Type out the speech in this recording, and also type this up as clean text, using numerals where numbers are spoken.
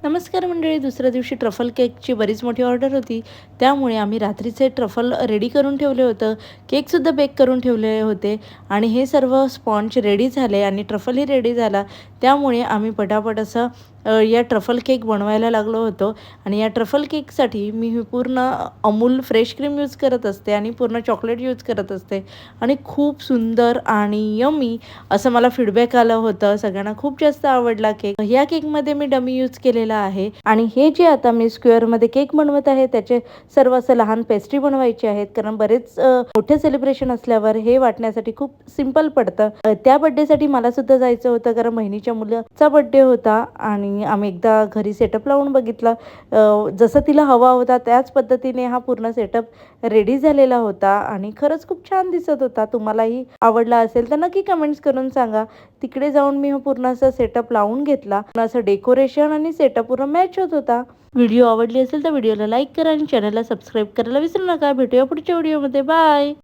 नमस्कार मंडळी. दुसऱ्या दिवशी ट्रफल केकची बरीच मोठी ऑर्डर होती. त्यामुळे आम्ही रात्रीचे ट्रफल रेडी करून ठेवले होतं. केकसुद्धा बेक करून ठेवले होते आणि हे सर्व स्पॉन्ज रेडी झाले आणि ट्रफलही रेडी झाला. त्यामुळे आम्ही पटापट असं या ट्रफल केक बनवायला लागलो होतो. आणि या ट्रफल केकसाठी मी पूर्ण अमूल फ्रेश क्रीम यूज करत असते आणि पूर्ण चॉकलेट यूज करत असते आणि खूप सुंदर आणि यमी असं मला फीडबॅक आलं होतं. सगळ्यांना खूप जास्त आवडला केक. या केकमध्ये मी डमी यूज केलेला आहे आणि हे जे आता मी स्क्वेअरमध्ये केक बनवत आहे त्याचे सर्व असं लहान पेस्ट्री बनवायचे आहेत, कारण बरेच मोठे सेलिब्रेशन असल्यावर हे वाटण्यासाठी खूप सिंपल पडतं. त्या बड्डेसाठी मला सुद्धा जायचं होतं, कारण बहिणीच्या मुलाचा बड्डे होता आणि आम्ही एकदा घरी सेटअप लावून बघितला. जसं तिला हवा होता त्याच पद्धतीने हा पूर्ण सेटअप रेडी झालेला होता आणि खरंच खूप छान दिसत होता. तुम्हालाही आवडला असेल तर नक्की कमेंट्स करून सांगा. तिकडे जाऊन मी पूर्ण असं सेटअप लावून घेतला. असं डेकोरेशन आणि सेटअप पूर्ण मॅच होत होता. व्हिडिओ आवडली असेल तर व्हिडिओला लाईक करा आणि चॅनलला सबस्क्राईब करायला विसरू नका. भेटूया पुढच्या व्हिडिओमध्ये. बाय.